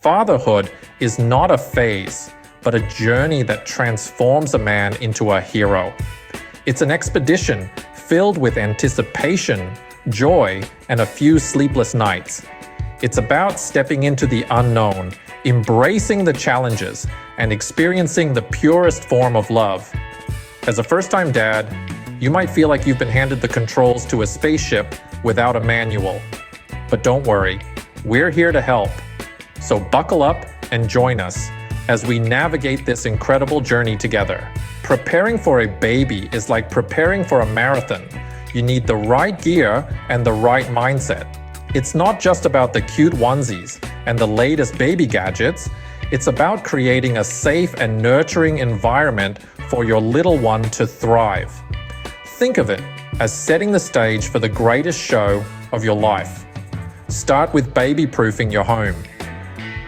Fatherhood is not a phase, but a journey that transforms a man into a hero. It's an expedition filled with anticipation, joy, and a few sleepless nights. It's about stepping into the unknown, embracing the challenges, and experiencing the purest form of love. As a first-time dad, you might feel like you've been handed the controls to a spaceship without a manual. But don't worry, we're here to help. So buckle up and join us as we navigate this incredible journey together. Preparing for a baby is like preparing for a marathon. You need the right gear and the right mindset. It's not just about the cute onesies and the latest baby gadgets. It's about creating a safe and nurturing environment for your little one to thrive. Think of it as setting the stage for the greatest show of your life. Start with baby-proofing your home.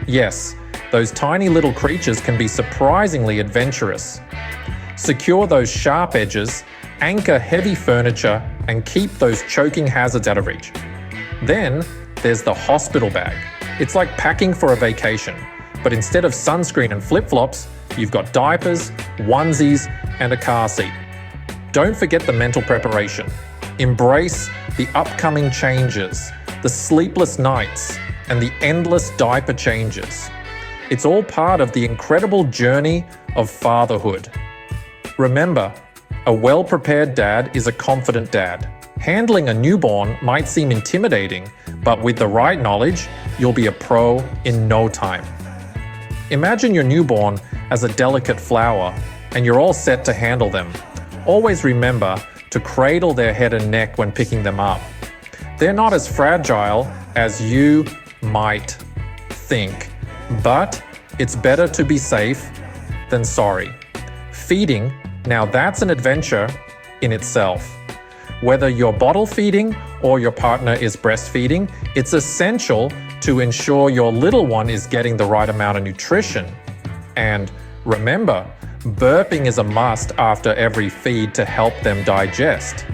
Yes, those tiny little creatures can be surprisingly adventurous. Secure those sharp edges, anchor heavy furniture, and keep those choking hazards out of reach. Then, there's the hospital bag. It's like packing for a vacation, but instead of sunscreen and flip-flops, you've got diapers, onesies, and a car seat. Don't forget the mental preparation. Embrace the upcoming changes, the sleepless nights, and the endless diaper changes. It's all part of the incredible journey of fatherhood. Remember, a well-prepared dad is a confident dad. Handling a newborn might seem intimidating, but with the right knowledge, you'll be a pro in no time. Imagine your newborn as a delicate flower, and you're all set to handle them. Always remember to cradle their head and neck when picking them up. They're not as fragile as you might think, but it's better to be safe than sorry. Feeding, now that's an adventure in itself. Whether you're bottle feeding or your partner is breastfeeding, it's essential to ensure your little one is getting the right amount of nutrition. And remember, burping is a must after every feed to help them digest.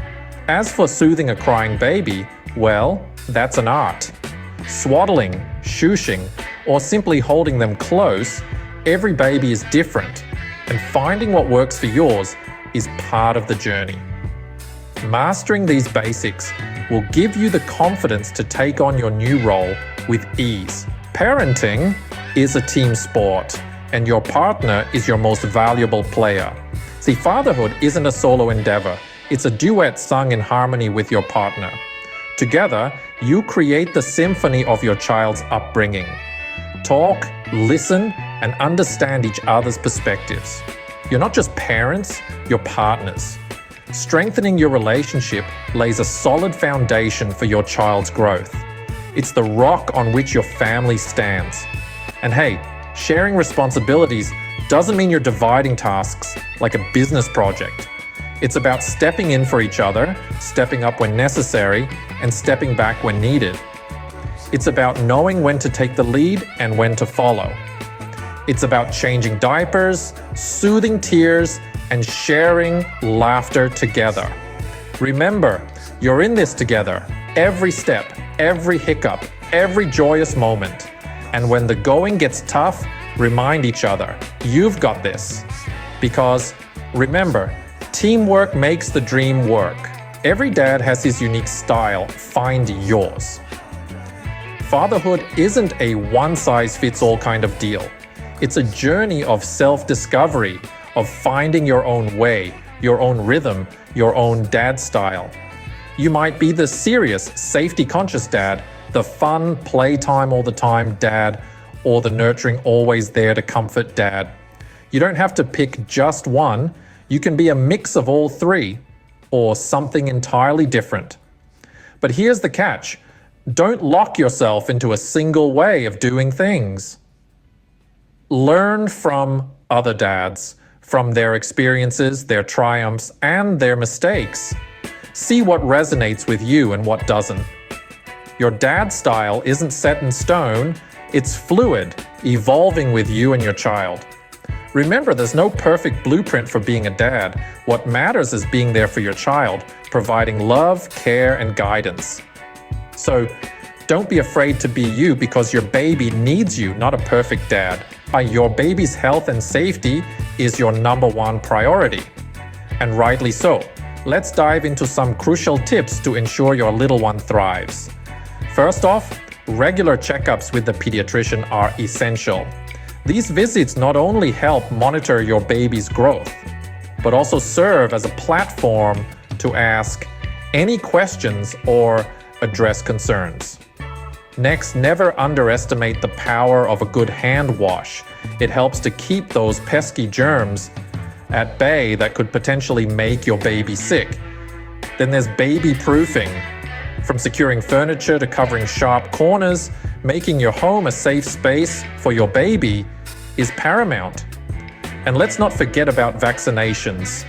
As for soothing a crying baby, well, that's an art. Swaddling, shushing, or simply holding them close, every baby is different, and finding what works for yours is part of the journey. Mastering these basics will give you the confidence to take on your new role with ease. Parenting is a team sport, and your partner is your most valuable player. See, fatherhood isn't a solo endeavor. It's a duet sung in harmony with your partner. Together, you create the symphony of your child's upbringing. Talk, listen, and understand each other's perspectives. You're not just parents, you're partners. Strengthening your relationship lays a solid foundation for your child's growth. It's the rock on which your family stands. And hey, sharing responsibilities doesn't mean you're dividing tasks like a business project. It's about stepping in for each other, stepping up when necessary, and stepping back when needed. It's about knowing when to take the lead and when to follow. It's about changing diapers, soothing tears, and sharing laughter together. Remember, you're in this together, every step, every hiccup, every joyous moment. And when the going gets tough, remind each other, you've got this. Because remember, teamwork makes the dream work. Every dad has his unique style. Find yours. Fatherhood isn't a one-size-fits-all kind of deal. It's a journey of self-discovery, of finding your own way, your own rhythm, your own dad style. You might be the serious, safety-conscious dad, the fun, playtime all the time dad, or the nurturing, always there to comfort dad. You don't have to pick just one. You can be a mix of all three, or something entirely different. But here's the catch. Don't lock yourself into a single way of doing things. Learn from other dads, from their experiences, their triumphs, and their mistakes. See what resonates with you and what doesn't. Your dad style isn't set in stone, it's fluid, evolving with you and your child. Remember, there's no perfect blueprint for being a dad. What matters is being there for your child, providing love, care, and guidance. So, Don't be afraid to be you because your baby needs you, not a perfect dad. Your baby's health and safety is your #1 priority. And rightly so. Let's dive into some crucial tips to ensure your little one thrives. First off, regular checkups with the pediatrician are essential. These visits not only help monitor your baby's growth, but also serve as a platform to ask any questions or address concerns. Next, never underestimate the power of a good hand wash. It helps to keep those pesky germs at bay that could potentially make your baby sick. Then there's baby proofing. From securing furniture to covering sharp corners, making your home a safe space for your baby is paramount. And let's not forget about vaccinations.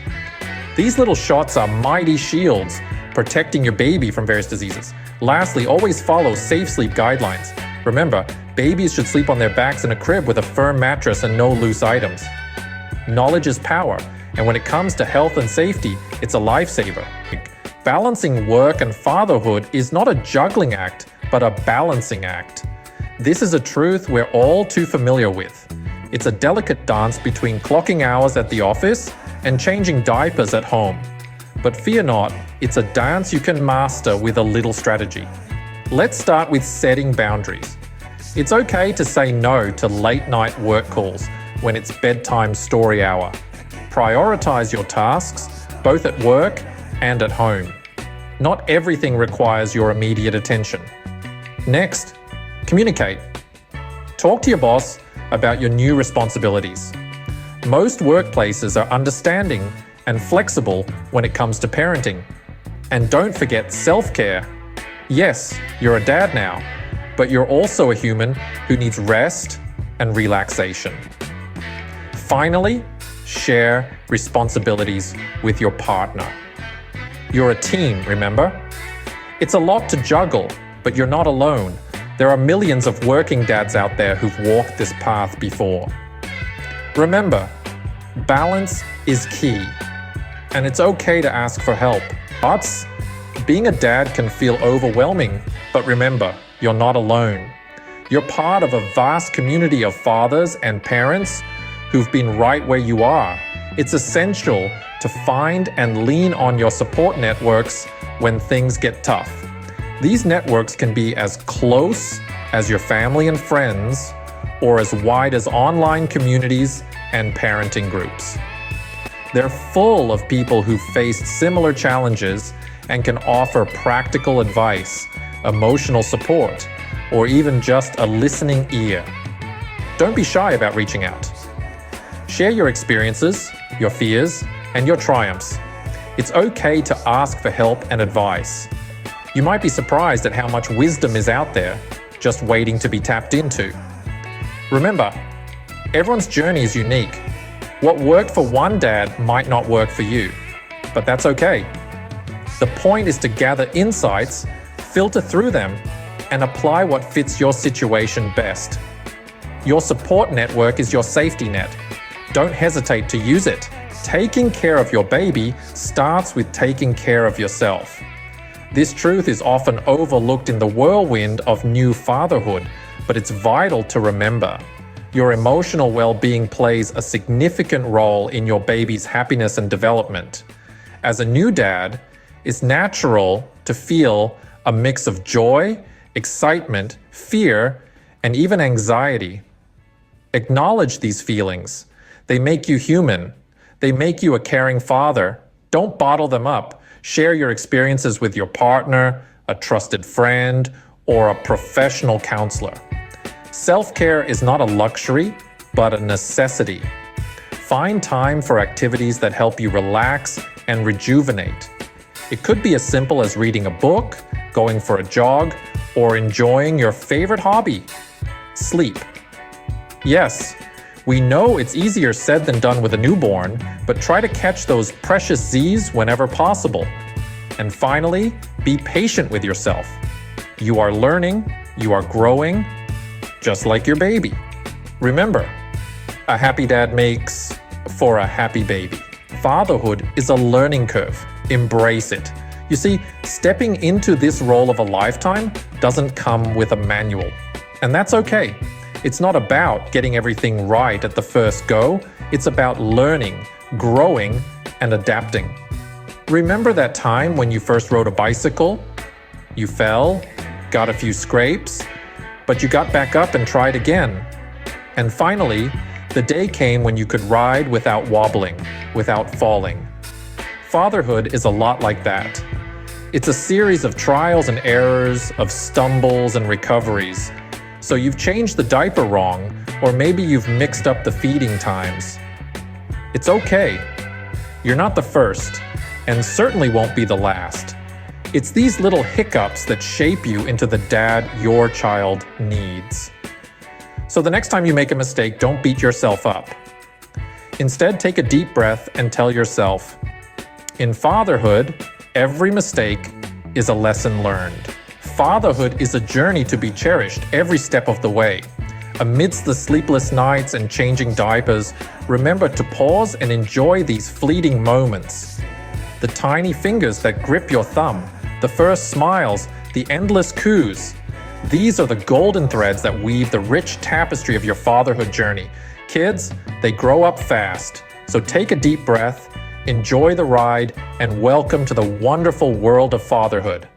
These little shots are mighty shields, protecting your baby from various diseases. Lastly, always follow safe sleep guidelines. Remember, babies should sleep on their backs in a crib with a firm mattress and no loose items. Knowledge is power, and when it comes to health and safety, it's a lifesaver. Balancing work and fatherhood is not a juggling act, but a balancing act. This is a truth we're all too familiar with. It's a delicate dance between clocking hours at the office and changing diapers at home. But fear not, it's a dance you can master with a little strategy. Let's start with setting boundaries. It's okay to say no to late-night work calls when it's bedtime story hour. Prioritize your tasks, both at work and at home. Not everything requires your immediate attention. Next, communicate. Talk to your boss about your new responsibilities. Most workplaces are understanding and flexible when it comes to parenting. And don't forget self-care. Yes, you're a dad now, but you're also a human who needs rest and relaxation. Finally, share responsibilities with your partner. You're a team, remember? It's a lot to juggle, but you're not alone. There are millions of working dads out there who've walked this path before. Remember, balance is key, and it's okay to ask for help. But being a dad can feel overwhelming, but remember, you're not alone. You're part of a vast community of fathers and parents who've been right where you are. It's essential to find and lean on your support networks when things get tough. These networks can be as close as your family and friends, or as wide as online communities and parenting groups. They're full of people who've faced similar challenges and can offer practical advice, emotional support, or even just a listening ear. Don't be shy about reaching out. Share your experiences, your fears, and your triumphs. It's okay to ask for help and advice. You might be surprised at how much wisdom is out there, just waiting to be tapped into. Remember, everyone's journey is unique. What worked for one dad might not work for you, but that's okay. The point is to gather insights, filter through them, and apply what fits your situation best. Your support network is your safety net. Don't hesitate to use it. Taking care of your baby starts with taking care of yourself. This truth is often overlooked in the whirlwind of new fatherhood, but it's vital to remember. Your emotional well-being plays a significant role in your baby's happiness and development. As a new dad, it's natural to feel a mix of joy, excitement, fear, and even anxiety. Acknowledge these feelings. They make you human. They make you a caring father. Don't bottle them up. Share your experiences with your partner, a trusted friend, or a professional counselor. Self-care is not a luxury, but a necessity. Find time for activities that help you relax and rejuvenate. It could be as simple as reading a book, going for a jog, or enjoying your favorite hobby, sleep. Yes, we know it's easier said than done with a newborn, but try to catch those precious Z's whenever possible. And finally, be patient with yourself. You are learning, you are growing, just like your baby. Remember, a happy dad makes for a happy baby. Fatherhood is a learning curve. Embrace it. You see, stepping into this role of a lifetime doesn't come with a manual. And that's okay. It's not about getting everything right at the first go. It's about learning, growing, and adapting. Remember that time when you first rode a bicycle? You fell, got a few scrapes, but you got back up and tried again. And finally, the day came when you could ride without wobbling, without falling. Fatherhood is a lot like that. It's a series of trials and errors, of stumbles and recoveries. So you've changed the diaper wrong, or maybe you've mixed up the feeding times. It's okay. You're not the first, and certainly won't be the last. It's these little hiccups that shape you into the dad your child needs. So the next time you make a mistake, don't beat yourself up. Instead, take a deep breath and tell yourself, in fatherhood, every mistake is a lesson learned. Fatherhood is a journey to be cherished every step of the way. Amidst the sleepless nights and changing diapers, remember to pause and enjoy these fleeting moments. The tiny fingers that grip your thumb, the first smiles, the endless coos. These are the golden threads that weave the rich tapestry of your fatherhood journey. Kids, they grow up fast. So take a deep breath, enjoy the ride, and welcome to the wonderful world of fatherhood.